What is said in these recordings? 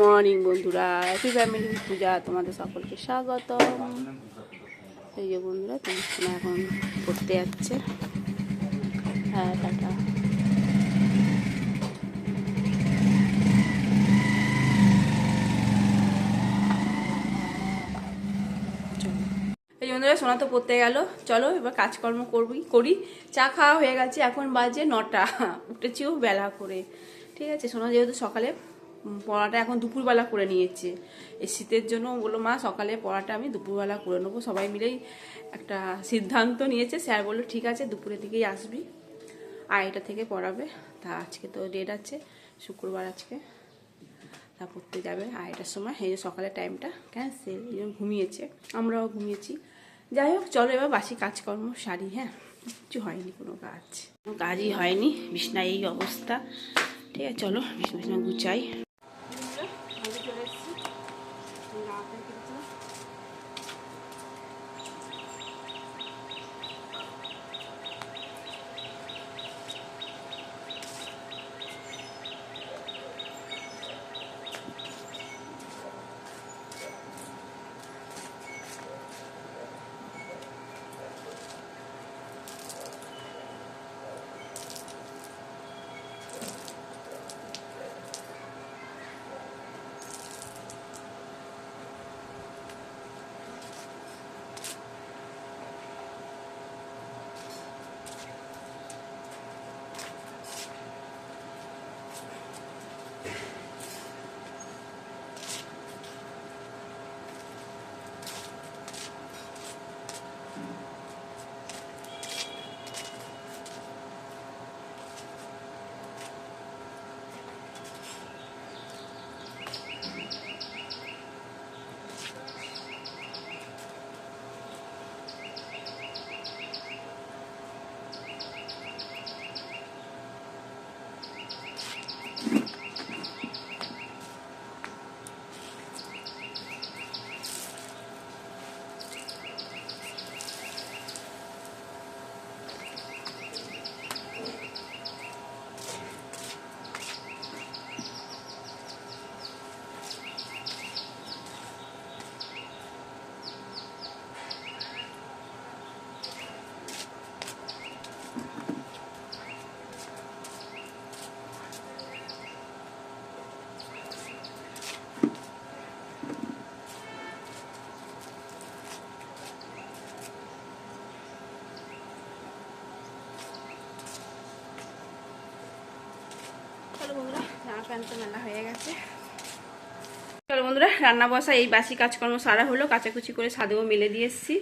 Morning বন্ধুরা, happy family পূজা তোমাদের সকলকে স্বাগতম। এই যে বন্ধুরা, তোমার এখন পড়তে যাচ্ছে। হ্যাঁ, টাটা। এই বন্ধুরা, সোনা তো পড়তে গেল। চলো এবার কাজকর্ম করি। চা খাওয়া হয়ে গেছে, এখন বাজে 9টা। উঠেছিও বেলা করে। ঠিক আছে, সোনা যেহেতু সকালে পড়াটা এখন দুপুরবেলা করে নিয়েছে, এই শীতের জন্য বললো মা সকালে পড়াটা আমি দুপুরবেলা করে নেবো। সবাই মিলেই একটা সিদ্ধান্ত নিয়েছে। স্যার বললো ঠিক আছে, দুপুরের দিকেই আসবি, 2:30 থেকে পড়াবে। তা আজকে তো ডেট আছে, শুক্রবার আজকে। তা পড়তে যাবে 2:30টার সময়। এই যে সকালের টাইমটা ক্যান্সেল, এই জন্য ঘুমিয়েছে, আমরাও ঘুমিয়েছি। যাই হোক, চলো এবার বাসি কাজকর্ম সারি। হ্যাঁ, কিছু হয়নি, কোনো কাজই হয়নি, বিছনায় এই অবস্থা। ঠিক আছে, চলো বিছনা গুছাই। চলে এসেছি। চলো বন্ধুরা, জামা প্যান্ট তো মেলা হয়ে গেছে। চলো বন্ধুরা, রান্না বসা। এই বাসি কাজকর্ম সারা হলো, কাচাকুচি করে ছাদেও মেলে দিয়ে এসেছি।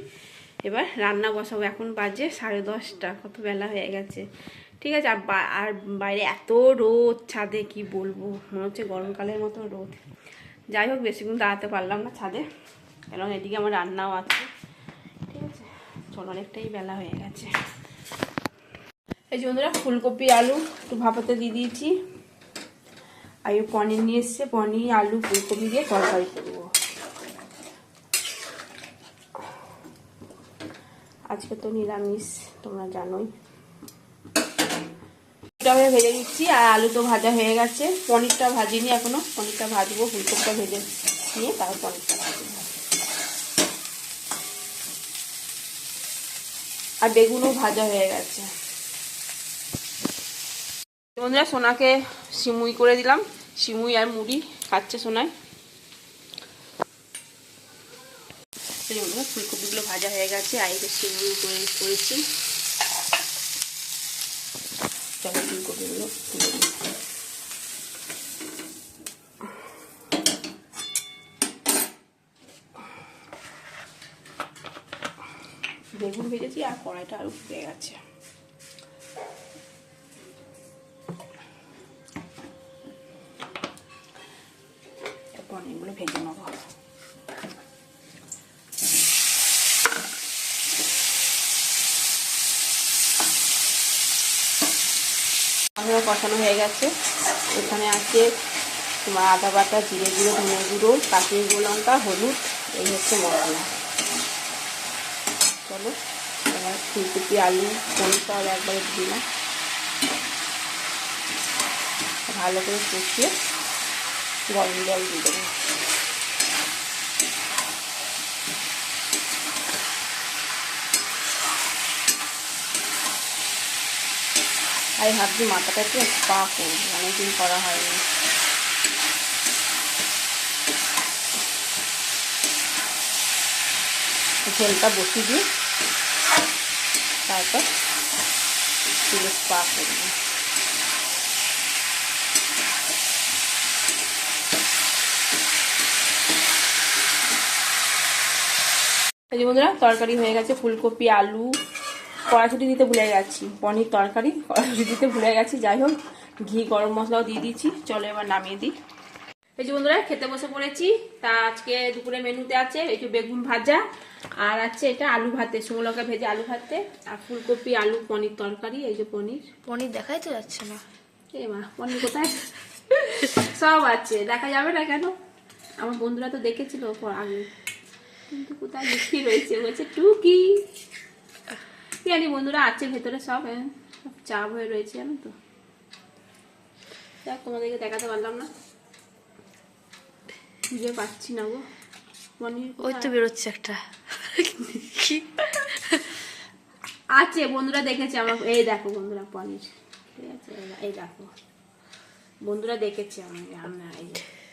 এবার রান্না বসাবো। এখন বাজে 10:30, কত বেলা হয়ে গেছে। ঠিক আছে, আর বাইরে এত রোদ, ছাদে কি বলবো, মনে হচ্ছে গরমকালের মতো রোদ। যাই হোক, বেশিক্ষণ দাঁড়াতে পারলাম না ছাদে, কারণ এদিকে আমার রান্নাও আছে। ঠিক আছে, চলো, অনেকটাই বেলা হয়ে গেছে। এই যে বন্ধুরা, ফুলকপি আলু একটু ভাপাতে দিয়ে দিয়েছি। আর পনির নিয়ে এসছে, পনির আলু ফুলকপি দিয়ে তরকারি করবো। আজকে তো নিরামিষ, তোমরা জানোই। ভেজে দিচ্ছি, আর আলু তো ভাজা হয়ে গেছে। পনিরটা ভাজিনি এখনো, পনিরটা ভাজবো। ফুলকপিটা ভেজে নিয়ে তারপর পনিরটা ভাজবো। আর বেগুনও ভাজা হয়ে গেছে। বন্ধুরা, সোনাকে সিমুই করে দিলাম, সিমুই আর মুড়ি খাচ্ছে সোনায়। ফুলকপিগুলো ভাজা হয়ে গেছে, আর এই সিমুই করেছি। চলো ফুলকপিগুলো তুলে দিই। বেগুন ভেজেছি, আর কড়াইটা আরো ফুটে গেছে। পনিরগুলো ভেজে নেব। কষানো হয়ে গেছে। এখানে আছে তোমার আদা বাটা, জিরে গুঁড়ো, ধনে গুঁড়ো, কাশ্মীরি লঙ্কা, হলুদ, এই হচ্ছে মশলা। চলো এবার ফুলকপি আলু পনিরটা একবারে দিলাম, ভালো করে কষিয়ে গরম জল দিয়ে দেবো। আর ভাবছি মাথাটা একটু স্পা করবো, অনেকদিন করা হয়নি। ঝোলটা বসিয়ে দিয়ে তারপর চুলে স্পা করবো। এই যে বন্ধুরা তরকারি হয়ে গেছে, ফুলকপি আলু, কড়াইশুঁটি দিতে ভুলে গেছি, পনির তরকারি কড়াইশুঁটি দিতে ভুলে গেছি। যাই হোক, ঘি গরম মশলাও দিয়ে দিয়েছি, চলো এবার নামিয়ে দিই। এই যে বন্ধুরা খেতে বসে পড়েছি। তা আজকে দুপুরে মেনুতে আছে একটু বেগুন ভাজা, আর আছে এটা আলু ভাতে, শুকনো লঙ্কা ভেজে আলু ভাতে, আর ফুলকপি আলু পনির তরকারি। এই যে পনির দেখাই তো যাচ্ছে না, এ মা পনির কোথায়? সব আছে, দেখা যাবে না কেন? আমার বন্ধুরা তো দেখেছিল আগে, কিন্তু কোথায় লুকিয়ে রয়েছে, বলছে টুকি। জানি বন্ধুরা আছে ভেতরে সব, সব চাপ হয়ে রয়েছে জানো তো। দেখ তোমাদেরকে দেখাতে পারলাম না, খুঁজে পাচ্ছি না গো পনির। ওই তো বেরোচ্ছে একটা আছে, বন্ধুরা দেখেছে আমার। এই দেখো বন্ধুরা পনির, ঠিক আছে? এই দেখো বন্ধুরা দেখেছে আমাকে রান্না। এই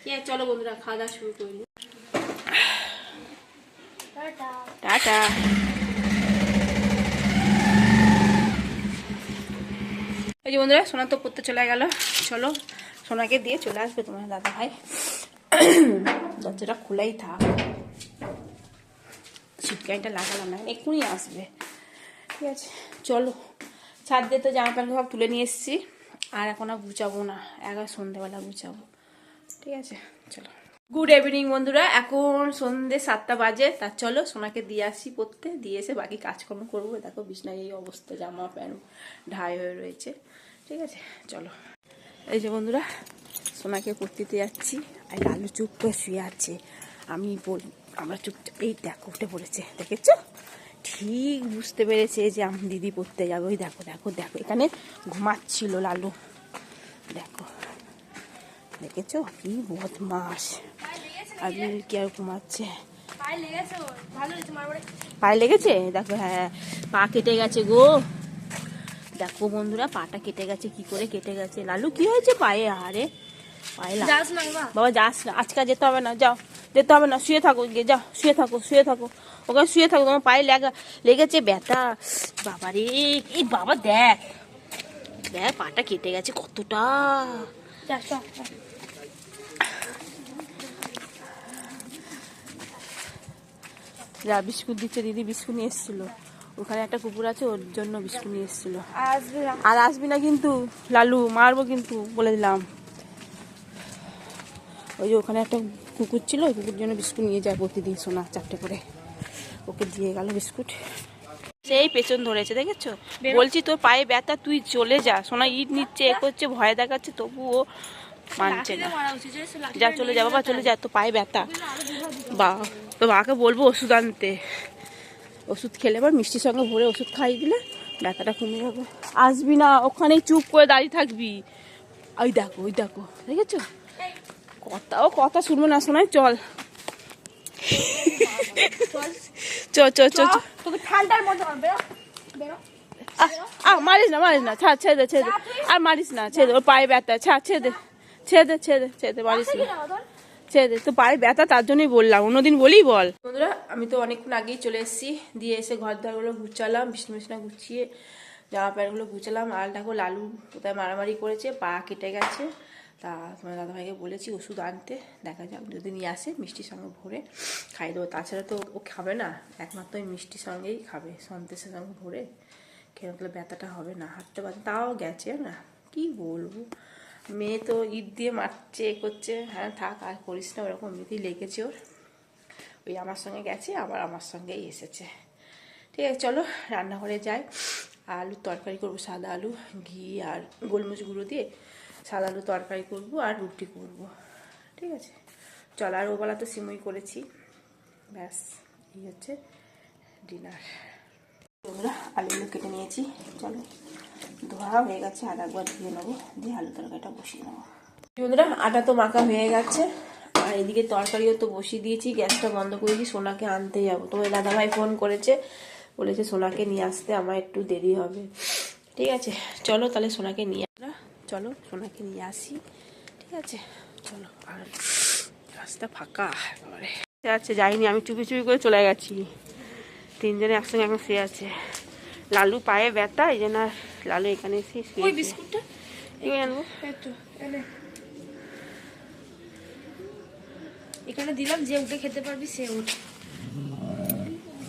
যে চলো বন্ধুরা খাওয়া দাওয়া শুরু করি। টাটা। এই যে বন্ধুরা সোনা তো পড়তে চলে গেল, চলো সোনাকে দিয়ে চলে আসবে তোমার দাদা ভাই। দরজাটা খোলাই থাক, ছিটকানিটা লাগালাম না, এক্ষুনি আসবে। ঠিক আছে চলো, ছাদ দিয়ে তো জামা প্যান্ট সব তুলে নিয়ে এসেছি, আর এখন আর গুছাবো না, সন্ধ্যেবেলা গুছাবো। ঠিক আছে চলো। গুড ইভিনিং বন্ধুরা, এখন সন্ধ্যে 7টা বাজে। তা চলো সোনাকে দিয়ে আসি পড়তে, দিয়ে এসে বাকি কাজকর্ম করবো। দেখো বিছনায় এই অবস্থা, জামা প্যান্ট ঢাই হয়ে রয়েছে। ঠিক আছে চলো। এই যে বন্ধুরা সোনাকে পড়তে যাচ্ছি, আর লালু চুপ করে শুয়ে আছে। আমরা চুপচাপ, এই দেখো উঠে পড়েছে, দেখেছো? ঠিক বুঝতে পেরেছে যে আমি দিদি পড়তে যাবে। ওই দেখো দেখো দেখো, এখানে ঘুমাচ্ছিল লালু, দেখো দেখেছো? কি বদমাস। আর কি আর ঘুমাচ্ছে, পায়ে লেগেছে দেখো। হ্যাঁ পা কেটে গেছে গো, দেখো বন্ধুরা পাটা কেটে গেছে। কি করে কেটে গেছে লালু? কি হয়েছে পায়ে? আরে পায়ে বাবা যাস না, আজকে যেতে হবে না, যাও যেতে হবে না, শুয়ে থাকো গিয়ে, যাও শুয়ে থাকো, শুয়ে থাকো ওখানে, শুয়ে থাকো, তোমার পায়ে লেগেছে ব্যথা। বাবা রে, এই বাবা দেখ দেখ পাটা কেটে গেছে কতটা। যা বিস্কুট দিচ্ছে দিদি, বিস্কুট নিয়ে এসেছিল, ওখানে একটা কুকুর আছে ওর জন্য বিস্কুট নিয়ে এসেছিল। আর আসবি না কিন্তু লালু, মারবো কিন্তু বলে দিলাম। ওই যে ওখানে একটা কুকুর ছিল, ওই কুকুর জন্য বিস্কুট নিয়ে যায় প্রতিদিন সোনা, 4টে করে। ওকে দিয়ে গেল বিস্কুট, সেই পেছন ধরেছে দেখেছো? বলছি তোর পায়ে ব্যথা, তুই চলে যা। সোনা ইট নিচ্ছে, এ করছে, ভয় দেখাচ্ছে, তবুও মানছে না। যা চলে যা বাবা, চলে যা, তোর পায়ে ব্যথা। তো বাবাকে বলবো ওষুধ আনতে, ওষুধ খেলে এবার মিষ্টির সঙ্গে ভরে ওষুধ খাইয়ে দিলে ব্যথাটা কমে যাবে। আসবি না, ওখানেই চুপ করে দাঁড়িয়ে থাকবি। ওই দেখো দেখেছো? কথা শুনবো না শোনায়, চল মারিস না, ছেড়ে দে, আর মারিস না, ছেড়ে দে, ওর পায়ে ব্যথা, ছেড়ে দে, মারিস না, ছেড়ে দে। তো পায়ে ব্যথা তার জন্যই বললাম, অন্যদিন বলি বল। বন্ধুরা আমি তো অনেকক্ষণ আগেই চলে এসেছি, দিয়ে এসে ঘর দ্বারগুলো গুছালাম, বিছনা গুছিয়ে জামা প্যান্টগুলো গুছালাম। আর দেখো লালু কোথায় মারামারি করেছে, পা কেটে গেছে। তা তোমার দাদাভাইকে বলেছি ওষুধ আনতে, দেখা যাক যদি নিয়ে আসে মিষ্টির সঙ্গে ভরে খাইয়ে দেবো। তাছাড়া তো ও খাবে না, একমাত্র ওই মিষ্টির সঙ্গেই খাবে, সন্দেশের সঙ্গে ভরে খেয়ে গেলে ব্যথাটা হবে না, হাঁটতে পারতে। তাও গেছে না, কি বলবো, মেয়ে তো ইট দিয়ে মারছে, এ করছে। হ্যাঁ থাক আর করিস না, ওরকম এমনিতেই লেগেছে ওর। ওই আমার সঙ্গে গেছে, আবার আমার সঙ্গেই এসেছে। ঠিক আছে চলো রান্নাঘরে যাই। আলুর তরকারি করবো, সাদা আলু ঘি আর গোলমরিচ গুঁড়ো দিয়ে সাদা আলু তরকারি করবো, আর রুটি করবো। ঠিক আছে চলো, আর ওবেলা তো সিমুই করেছি, ব্যাস এই হচ্ছে ডিনার। বন্ধুরা আলুগুলো কেটে নিয়েছি, চলো ধোয়া হয়ে গেছে, আর একবার ধুয়ে নেবো, দিয়ে আলু তরকারিটা বসিয়ে নেবো। বন্ধুরা আটা তো মাখা হয়ে গেছে, আর এদিকে তরকারিও তো বসিয়ে দিয়েছি, গ্যাসটা বন্ধ করে দিই, সোনাকে আনতে যাবো। তোমার দাদাভাই ফোন করেছে, বলেছে সোনাকে নিয়ে আসতে, আমার একটু দেরি হবে। ঠিক আছে চলো তাহলে সোনাকে নিয়ে চলো সোনাকে নিয়ে আসি। ঠিক আছে চলো। আর রাস্তা ফাঁকা একেবারে আছে, যাইনি, আমি চুপি চুপি করে চলে গেছি। তিনজনে একসঙ্গে এখন শুয়ে আছে। লালু পায়ে ব্যথা, এই জন্য লালু এখানে এসে শুয়ে বিস্কুটটা আনবো এখানে দিলাম, যে উঠে খেতে পারবি সে উঠ।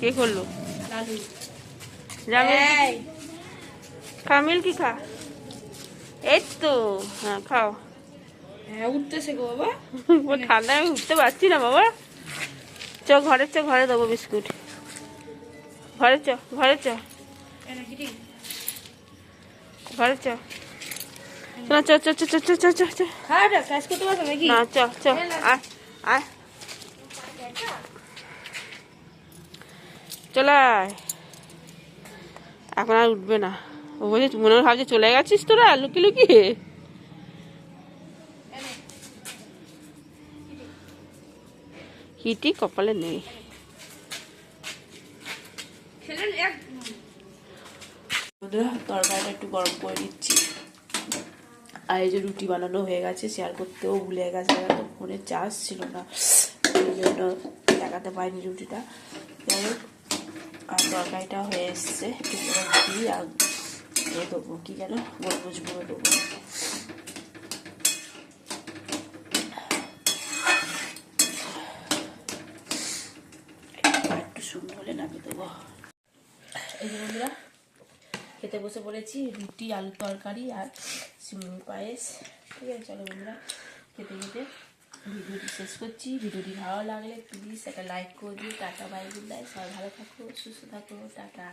কে করলো? লালু। কামিল কি খা, এই তো হ্যাঁ খাও। হ্যাঁ উঠতেছে গো বাবা। ঠান্ডায় আমি উঠতে পারছি না বাবা। চ ঘরে দেবো বিস্কুট, ঘরে চ ঘরে চ ঘরে চ না, চ চ চ চ চ চ চ চ খাওয়াটা কাজ করতে পারছো নাকি? না, চ চ আয় আয় চলে আয়। এখন আর উঠবে না। ও বলছে মনে হয় ভাবছে চলে গেছিস তোরা লুকিয়ে লুকিয়ে। হিটি কপালে নেই। তরকারিটা একটু গরম করে দিচ্ছি, আর এই যে রুটি বানানো হয়ে গেছে, শেয়ার করতেও ভুলে গেছে, তো ফোনে চার্জ ছিল না, এই জন্য দেখাতে পারিনি রুটিটা। যাই হোক, আর তরকারিটা হয়ে এসছে, ঘি আর দেবো কি যেন গোলমরিচ গুঁড়ো দেবো। একটু শুকনো হলে নামিয়ে দেবো। এই যে বন্ধুরা খেতে বসে পড়েছি, রুটি আলুর তরকারি আর সিমুই পায়েস। ঠিক আছে চলো বন্ধুরা, খেতে খেতে ভিডিওটি শেষ করছি। ভিডিওটি ভালো লাগলে প্লিজ একটা লাইক করে দিও। টাটা বাই গুড নাইট, সবাই ভালো থাকো সুস্থ থাকো, টাটা।